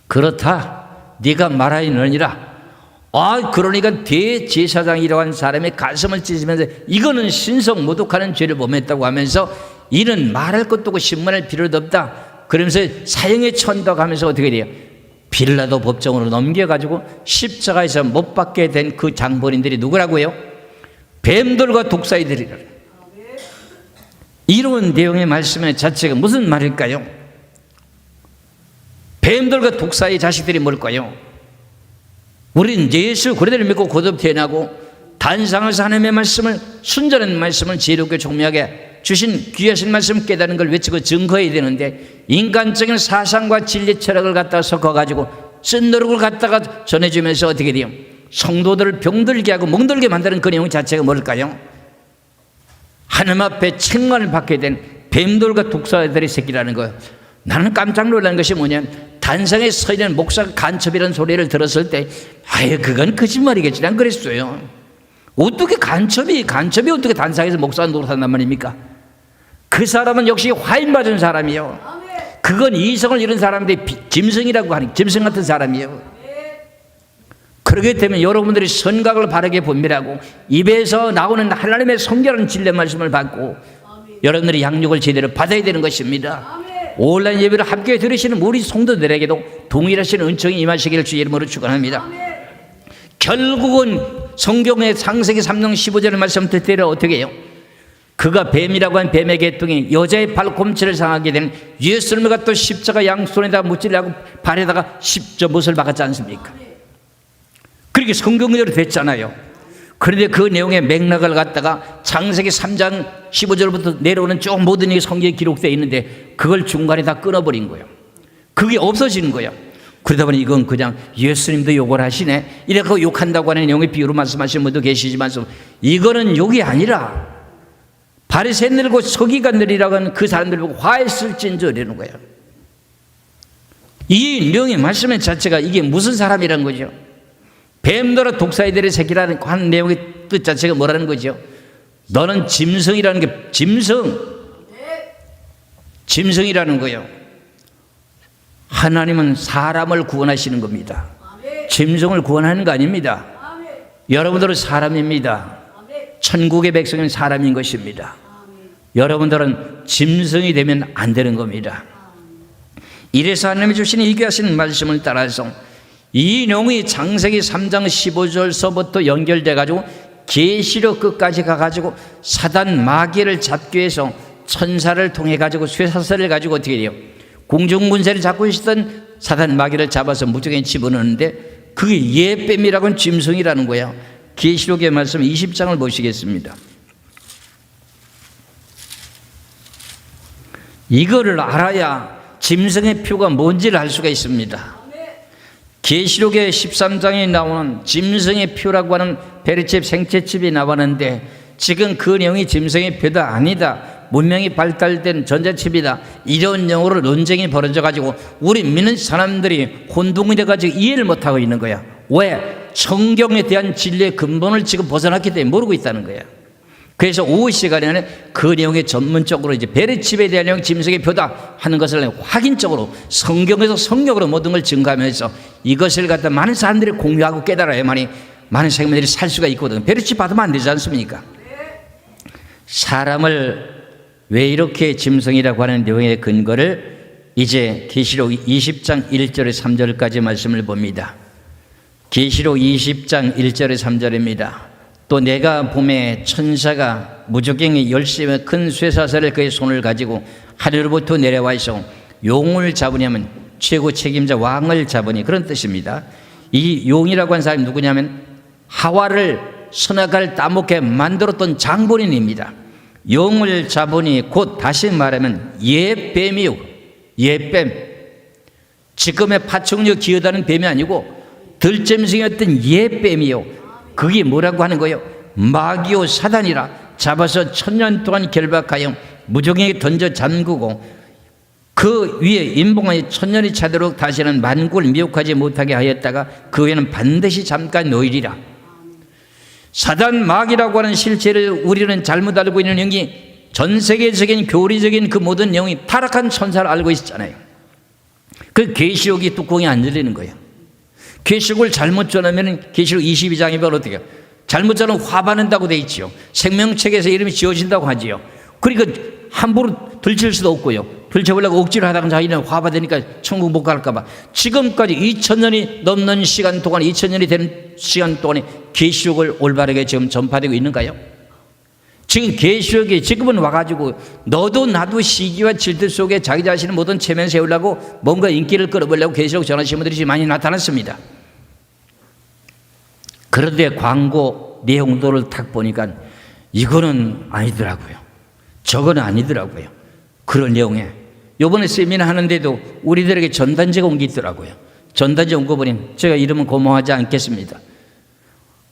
그렇다 네가 말하느니라. 그러니까 대제사장이라고 하는 사람의 가슴을 찢으면서 이거는 신성 모독하는 죄를 범했다고 하면서 이는 말할 것도 없고 신문할 필요도 없다 그러면서 사형에 처한다고 하면서 어떻게 돼요? 빌라도 법정으로 넘겨가지고 십자가에서 못 박게 된 그 장본인들이 누구라고요? 뱀들과 독사이들이라. 이런 내용의 말씀의 자체가 무슨 말일까요? 뱀들과 독사의 자식들이 뭘까요? 우린 예수 그리스도를 믿고 거듭 태어나고 단상에서 하나님의 말씀을, 순전한 말씀을 지혜롭게 종묘하게 주신 귀하신 말씀 깨닫는 걸 외치고 증거해야 되는데 인간적인 사상과 진리 철학을 갖다가 섞어가지고 쓴 노력을 갖다가 전해주면서 어떻게 돼요? 성도들을 병들게 하고 멍들게 만드는 그 내용 자체가 뭘까요? 하나님 앞에 책망을 받게 된 뱀들과 독사들의 새끼라는 거예요. 나는 깜짝 놀란 것이 뭐냐면 단상에 서 있는 목사가 간첩이라는 소리를 들었을 때 그건 거짓말이겠지 난 그랬어요. 어떻게 간첩이 어떻게 단상에서 목사가 노릇한단 말입니까? 그 사람은 역시 화인받은 사람이요. 그건 이성을 잃은 사람들이 짐승이라고 하는 짐승 같은 사람이요. 그렇기 때문에 여러분들이 선각을 바르게 분별하고 입에서 나오는 하나님의 성결한 진리 말씀을 받고 여러분들이 양육을 제대로 받아야 되는 것입니다. 온라인 예배를 함께 들으시는 우리 성도들에게도 동일하신 은총이 임하시기를 주 이름으로 축원합니다. 결국은 성경의 창세기 3장 15절의 말씀 듣기를 어떻게 해요? 그가 뱀이라고 한 뱀의 계통이 여자의 발꿈치를 상하게 된 예수님과 또 십자가 양손에다 묻지려고 발에다가 십자못을 박았지 않습니까? 그렇게 성경대로 됐잖아요. 그런데 그 내용의 맥락을 갖다가 창세기 3장 15절부터 내려오는 쭉 모든 게 성경에 기록되어 있는데 그걸 중간에 다 끊어버린 거예요. 그게 없어지는 거예요. 그러다 보니 이건 그냥 예수님도 욕을 하시네 이렇게 욕한다고 하는 내용의 비유로 말씀하시는 분도 계시지만 이거는 욕이 아니라 바리새인들과 서기관들이라고 하는 그 사람들 보고 화했을진저 이러는 거예요. 이 내용의 말씀의 자체가 이게 무슨 사람이라는 거죠? 뱀들과 독사이들의 새끼라는 하는 내용의 뜻 자체가 뭐라는 거죠? 너는 짐승이라는 게 짐승이라는 거예요. 하나님은 사람을 구원하시는 겁니다. 짐승을 구원하는 거 아닙니다. 여러분들은 사람입니다. 천국의 백성은 사람인 것입니다. 여러분들은 짐승이 되면 안 되는 겁니다. 이래서 하나님이 주신 이 귀하신 말씀을 따라서 이 내용이 창세기 3장 15절서부터 연결돼 가지고 계시록 끝까지 가가지고 사단 마귀를 잡기 위해서 천사를 통해 가지고 쇠사슬을 가지고 어떻게 돼요? 공중분쇄를 잡고 있었던 사단 마귀를 잡아서 무적에 집어넣는데 그게 예뱀이라고 하는 짐승이라는 거야. 계시록의 말씀 20장을 보시겠습니다. 이거를 알아야 짐승의 표가 뭔지를 알 수가 있습니다. 계시록의 13장에 나오는 짐승의 표라고 하는 베르칩 생체칩이 나왔는데 지금 그 내용이 짐승의 표다 아니다, 문명이 발달된 전자칩이다, 이런 용어로 논쟁이 벌어져 가지고 우리 믿는 사람들이 혼동이 돼 가지고 이해를 못하고 있는 거야. 왜? 성경에 대한 진리의 근본을 지금 벗어났기 때문에 모르고 있다는 거야. 그래서 오후 시간에는 그 내용에 전문적으로 이제 베르칩에 대한 내용, 짐승의 표다 하는 것을 확인적으로 성경에서 성경으로 모든 걸 증거하면서 이것을 갖다 많은 사람들이 공유하고 깨달아야만이 많은 사람들이 살 수가 있거든. 베르칩 받으면 안 되지 않습니까? 사람을 왜 이렇게 짐승이라고 하는 내용의 근거를 이제 계시록 20장 1절에 3절까지 말씀을 봅니다. 계시록 20장 1절에 3절입니다. 또 내가 봄에 천사가 무저갱이 열심히 큰 쇠사슬을 그의 손을 가지고 하늘로부터 내려와 있어 용을 잡으냐면 최고 책임자 왕을 잡으니, 그런 뜻입니다. 이 용이라고 하는 사람이 누구냐면 하와를 선악을 따먹게 만들었던 장본인입니다. 용을 잡으니 곧 다시 말하면 예뱀이요, 예뱀. 지금의 파충류 기어다는 뱀이 아니고 들짐승이었던 예뱀이요. 그게 뭐라고 하는 거예요? 마귀요 사단이라 잡아서 1000년 동안 결박하여 무정에게 던져 잠그고 그 위에 인봉하여 천년이 차도록 다시는 만국을 미혹하지 못하게 하였다가 그 후에는 반드시 잠깐 놓이리라. 사단 마귀라고 하는 실체를 우리는 잘못 알고 있는 영이 전 세계적인 교리적인 그 모든 영이 타락한 천사를 알고 있잖아요. 그 계시록이 뚜껑이 안 열리는 거예요. 계시록을 잘못 전하면 계시록 22장에 보면 어떻게 해요? 잘못 전하면 화받는다고 돼 있지요. 생명책에서 이름이 지어진다고 하지요. 그러니까 함부로 들칠 수도 없고요. 들쳐보려고 억지로 하다가 자기는 화받으니까 천국 못 갈까 봐. 지금까지 2000년이 넘는 시간 동안 2000년이 되는 시간 동안에 계시록을 올바르게 지금 전파되고 있는가요? 지금 계시록이 지금은 와가지고 너도 나도 시기와 질투 속에 자기 자신의 모든 체면 세우려고 뭔가 인기를 끌어보려고 계시록 전하시는 분들이 많이 나타났습니다. 그런데 광고 내용도를 딱 보니까 이거는 아니더라고요. 저거는 아니더라고요. 그런 내용에 요번에 세미나 하는데도 우리들에게 전단지가 온 게 있더라고요. 전단지 온 거 보니 제가 이러면 고마워하지 않겠습니다.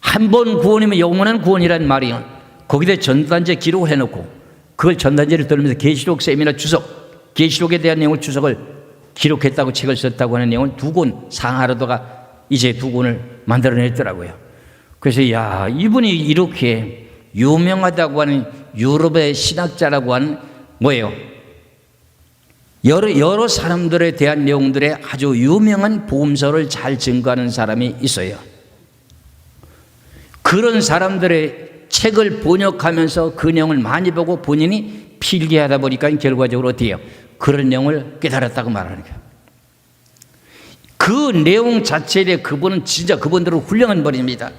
한 번 구원이면 영원한 구원이라는 말이요. 거기다 전단지에 기록을 해놓고 그걸 전단지를 들으면서 계시록 세미나 주석, 계시록에 대한 내용을 주석을 기록했다고 책을 썼다고 하는 내용을 2권 상하로다가 이제 2권을 만들어냈더라고요. 그래서 야, 이분이 이렇게 유명하다고 하는 유럽의 신학자라고 하는 뭐예요? 여러 사람들에 대한 내용들의 아주 유명한 복음서를 잘 증거하는 사람이 있어요. 그런 사람들의 책을 번역하면서 그 내용을 많이 보고 본인이 필기하다 보니까 결과적으로 어떻게 해요? 그런 내용을 깨달았다고 말하는 거예요. 그 내용 자체에 대해 그분은 진짜 그분들은 훌륭한 분입니다.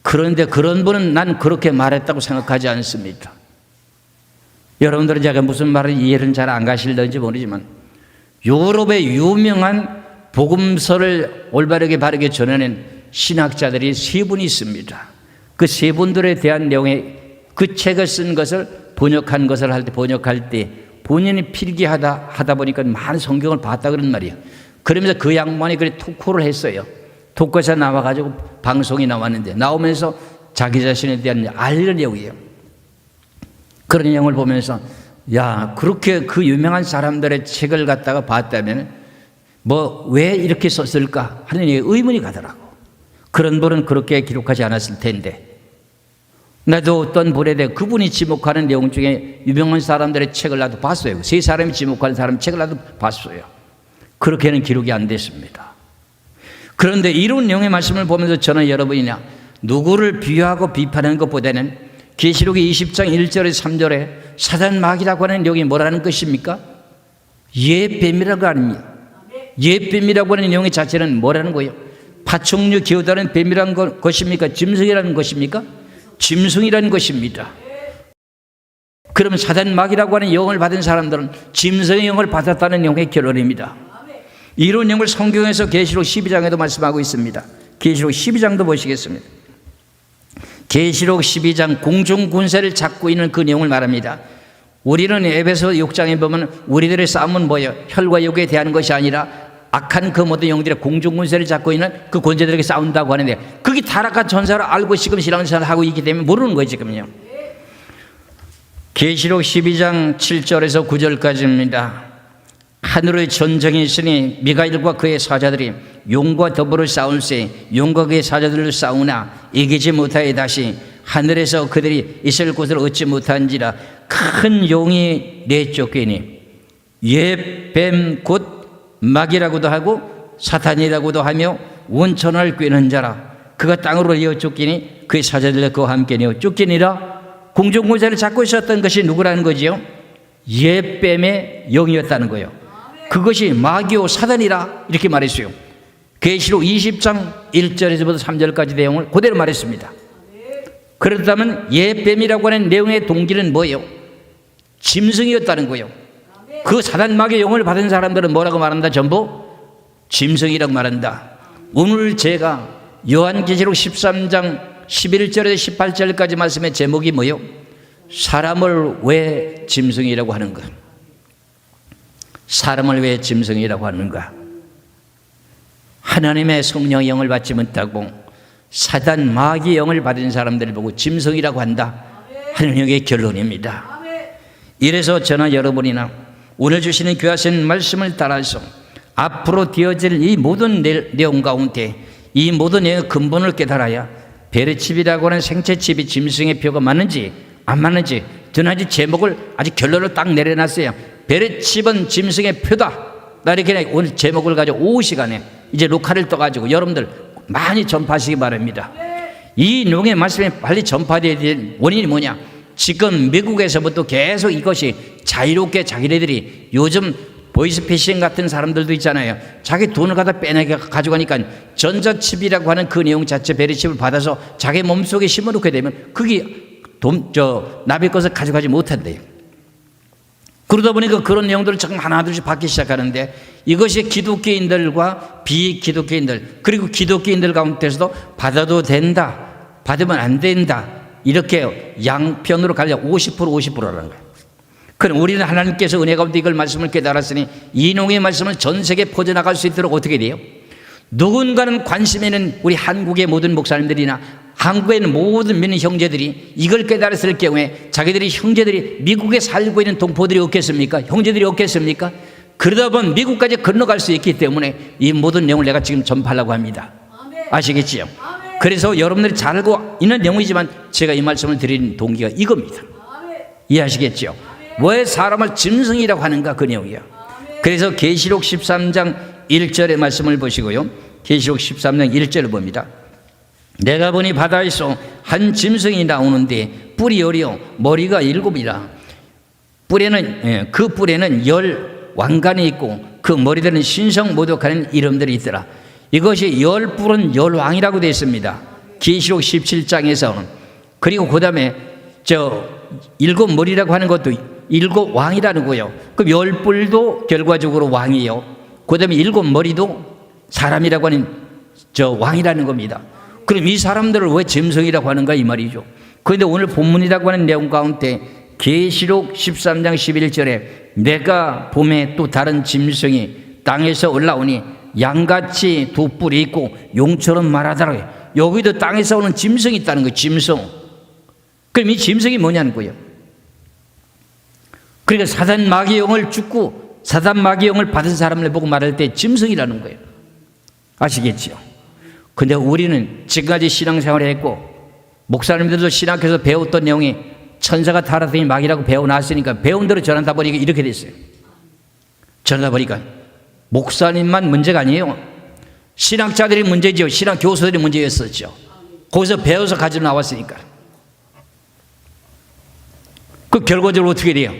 그런데 그런 분은 난 그렇게 말했다고 생각하지 않습니다. 여러분들은 제가 무슨 말을 이해는 잘 안 가실는지 모르지만 유럽의 유명한 복음서를 올바르게 바르게 전해낸 신학자들이 3분이 있습니다. 그 3분들에 대한 내용의 그 책을 쓴 것을 번역한 것을 번역할 때 본인이 필기하다 보니까 많은 성경을 봤다 그런 말이에요. 그러면서 그 양반이 그래 토크를 했어요. 토크에서 나와가지고 방송이 나왔는데 나오면서 자기 자신에 대한 알리는 내용이에요. 그런 내용을 보면서 야, 그렇게 그 유명한 사람들의 책을 갖다가 봤다면 뭐 왜 이렇게 썼을까 하는 의문이 가더라고. 그런 분은 그렇게 기록하지 않았을 텐데 나도 어떤 분에 대해 그분이 지목하는 내용 중에 유명한 사람들의 책을 나도 봤어요. 3사람이 지목하는 사람 책을 나도 봤어요. 그렇게는 기록이 안 됐습니다. 그런데 이런 내용의 말씀을 보면서 저는 여러분이나 누구를 비하하고 비판하는 것보다는 계시록의 20장 1절에 3절에 사단 마귀라고 하는 내용이 뭐라는 것입니까? 옛뱀이라고 합니다. 옛뱀이라고 하는 내용의 자체는 뭐라는 거예요? 파충류 기어다니는 뱀이라는 것입니까? 짐승이라는 것입니까? 짐승이라는 것입니다. 그러면 사단 마귀라고 하는 영을 받은 사람들은 짐승의 영을 받았다는 내용의 결론입니다. 이런 내용을 성경에서 계시록 12장에도 말씀하고 있습니다. 계시록 12장도 보시겠습니다. 계시록 12장 공중군세를 잡고 있는 그 내용을 말합니다. 우리는 에베소 6장에 보면 우리들의 싸움은 뭐예요? 혈과 육에 대한 것이 아니라 악한 그 모든 영들의 공중군세를 잡고 있는 그 권세들에게 싸운다고 하는데 그게 타락한 전사를 알고 지금 신앙생활을 하고 있기 때문에 모르는 거예요 지금요. 계시록 12장 7절에서 9절까지입니다. 하늘의 전쟁이 있으니 미가엘과 그의 사자들이 용과 더불어 싸울세 용과 그의 사자들로 싸우나 이기지 못하여 다시 하늘에서 그들이 있을 곳을 얻지 못한지라 큰 용이 내쫓기니 옛뱀 곧 마귀라고도 하고 사탄이라고도 하며 원천을 꿰는 자라 그가 땅으로 이어 쫓기니 그의 사자들과 그와 함께 내어 쫓기니라. 공중군세를 잡고 있었던 것이 누구라는 거지요? 옛뱀의 영이었다는 거예요. 그것이 마귀요 사단이라 이렇게 말했어요. 계시록 20장 1절에서부터 3절까지 내용을 그대로 말했습니다. 그렇다면 옛뱀이라고 하는 내용의 동기는 뭐예요? 짐승이었다는 거예요. 그 사단 마귀의 영을 받은 사람들은 뭐라고 말한다? 전부 짐승이라고 말한다. 오늘 제가 요한계시록 13장 11절에서 18절까지 말씀의 제목이 뭐예요? 사람을 왜 짐승이라고 하는가? 사람을 왜 짐승이라고 하는가? 하나님의 성령의 영을 받지 못하고 사단 마귀의 영을 받은 사람들을 보고 짐승이라고 한다 하는 영의 결론입니다. 이래서 저나 여러분이나 오늘 주시는 귀하신 말씀을 따라서 앞으로 되어질 이 모든 내용 가운데 이 모든 내용의 근본을 깨달아야 베레칩이라고 하는 생체칩이 짐승의 표가 맞는지 안 맞는지 드나지 제목을 아직 결론을 딱 내려놨어요. 베레칩은 짐승의 표다. 나 이렇게 오늘 제목을 가지고 오후 시간에 이제 녹화를 떠가지고 여러분들 많이 전파하시기 바랍니다. 이 내용의 말씀이 빨리 전파되어야 될 원인이 뭐냐? 지금 미국에서부터 계속 이것이 자유롭게 자기네들이 요즘 보이스피싱 같은 사람들도 있잖아요. 자기 돈을 갖다 빼내게 가져가니까 전자칩이라고 하는 그 내용 자체 베리칩을 받아서 자기 몸속에 심어놓게 되면 그게 남의 것을 가져가지 못한대요. 그러다 보니까 그런 내용들을 조금 하나둘씩 받기 시작하는데 이것이 기독교인들과 비기독교인들 그리고 기독교인들 가운데서도 받아도 된다, 받으면 안 된다 이렇게 양편으로 갈려 50%라는 거예요. 그럼 우리는 하나님께서 은혜 가운데 이걸 말씀을 깨달았으니 이 내용의 말씀을 전 세계에 퍼져나갈 수 있도록 어떻게 돼요? 누군가는 관심 있는 우리 한국의 모든 목사님들이나 한국에 있는 모든 믿는 형제들이 이걸 깨달았을 경우에 자기들이 형제들이 미국에 살고 있는 동포들이 없겠습니까? 형제들이 없겠습니까? 그러다 보면 미국까지 건너갈 수 있기 때문에 이 모든 내용을 내가 지금 전파하려고 합니다. 아시겠지요? 그래서 여러분들이 잘 알고 있는 내용이지만 제가 이 말씀을 드리는 동기가 이겁니다. 이해하시겠죠? 왜 사람을 짐승이라고 하는가 그 내용이에요. 그래서 계시록 13장 1절의 말씀을 보시고요. 계시록 13장 1절을 봅니다. 내가 보니 바다에서 한 짐승이 나오는데 뿔이 여려 머리가 7이라 뿔에는 그 뿔에는 10왕관이 있고 그 머리들은 신성 모독하는 이름들이 있더라. 이것이 10뿔은 10왕이라고 되어 있습니다. 계시록 17장에서는. 그리고 그 다음에 7머리라고 하는 것도 7왕이라는 거예요. 그럼 10뿔도 결과적으로 왕이에요. 그 다음에 7머리도 사람이라고 하는 왕이라는 겁니다. 그럼 이 사람들을 왜 짐승이라고 하는가 이 말이죠. 그런데 오늘 본문이라고 하는 내용 가운데 계시록 13장 11절에 내가 봄에 또 다른 짐승이 땅에서 올라오니 양같이 두 뿔이 있고 용처럼 말하더라. 여기도 땅에서 오는 짐승이 있다는 거예요. 짐승. 그럼 이 짐승이 뭐냐는 거예요. 그러니까 사단 마귀의 영을 죽고 사단 마귀의 영을 받은 사람을 보고 말할 때 짐승이라는 거예요. 아시겠지요? 근데 우리는 지금까지 신앙생활을 했고 목사님들도 신학에서 배웠던 내용이 천사가 타락되니 마귀라고 배워놨으니까 배운 대로 전하다 보니까 이렇게 됐어요. 전하다 보니까 목사님만 문제가 아니에요. 신학자들이 문제죠. 신학 교수들이 문제였었죠. 거기서 배워서 가지고 나왔으니까. 그 결과적으로 어떻게 돼요?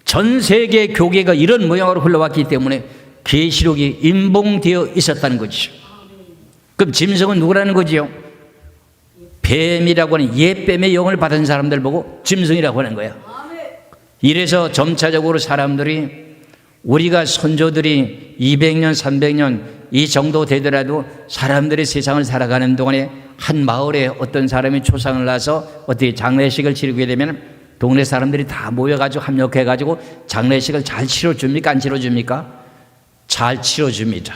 전 세계 교계가 이런 모양으로 흘러왔기 때문에 계시록이 인봉되어 있었다는 거죠. 그럼 짐승은 누구라는 거지요? 뱀이라고 하는 옛뱀의 영을 받은 사람들 보고 짐승이라고 하는 거야. 이래서 점차적으로 사람들이 우리가 선조들이 200년 300년 이 정도 되더라도 사람들이 세상을 살아가는 동안에 한 마을에 어떤 사람이 초상을 나서 어떻게 장례식을 치르게 되면 동네 사람들이 다 모여가지고 합력해가지고 장례식을 잘 치러줍니까? 안 치러줍니까? 잘 치러줍니다.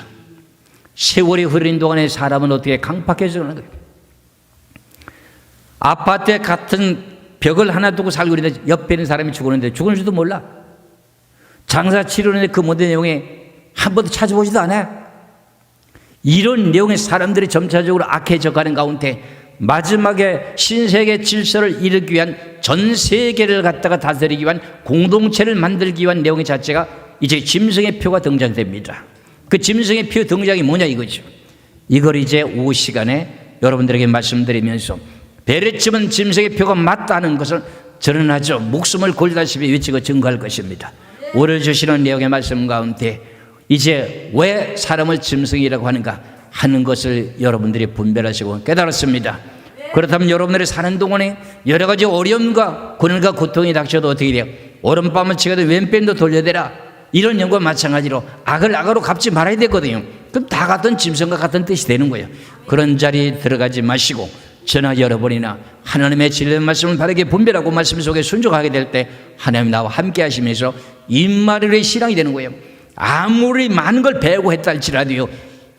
세월이 흐르는 동안에 사람은 어떻게 강팍해지는 거예요. 아파트에 같은 벽을 하나 두고 살고 있는데 옆에 있는 사람이 죽었는데 죽은 줄도 몰라. 장사 치르는데 그 모든 내용에 한 번도 찾아보지도 않아요. 이런 내용의 사람들이 점차적으로 악해져 가는 가운데 마지막에 신세계 질서를 이루기 위한 전 세계를 갖다가 다스리기 위한 공동체를 만들기 위한 내용의 자체가 이제 짐승의 표가 등장됩니다. 그 짐승의 표 등장이 뭐냐 이거죠. 이걸 이제 오후 시간에 여러분들에게 말씀드리면서 베레칩은 짐승의 표가 맞다는 것을 전언하죠. 목숨을 걸다시피 외치고 증거할 것입니다. 오늘 주시는 내용의 말씀 가운데 이제 왜 사람을 짐승이라고 하는가 하는 것을 여러분들이 분별하시고 깨달았습니다. 그렇다면 여러분들이 사는 동안에 여러 가지 어려움과 고난과 고통이 닥쳐도 어떻게 돼요? 오른밤을 치고도 왼뺨도 돌려대라. 이런 영과 마찬가지로 악을 악으로 갚지 말아야 되거든요. 그럼 다 같은 짐승과 같은 뜻이 되는 거예요. 그런 자리에 들어가지 마시고 저나 여러분이나 하나님의 진리의 말씀을 바르게 분별하고 말씀 속에 순종하게 될 때 하나님 나와 함께 하시면서 임마누엘의 신앙이 되는 거예요. 아무리 많은 걸 배우고 했다 할지라도요,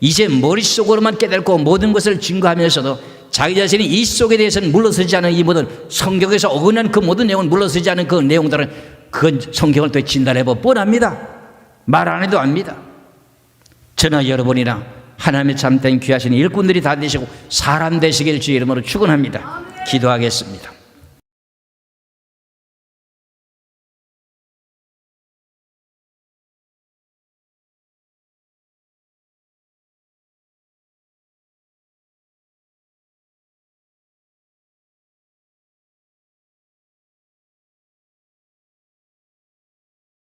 이제 머릿속으로만 깨닫고 모든 것을 증거하면서도 자기 자신이 이 속에 대해서는 물러서지 않은 이 모든 성경에서 어긋난 그 모든 내용을 물러서지 않은 그 내용들은 그건 성경을 또 진단해보면 뻔합니다. 말 안 해도 압니다. 저나 여러분이나 하나님의 참된 귀하신 일꾼들이 다 되시고 사람 되시길 주의 이름으로 축원합니다. 기도하겠습니다.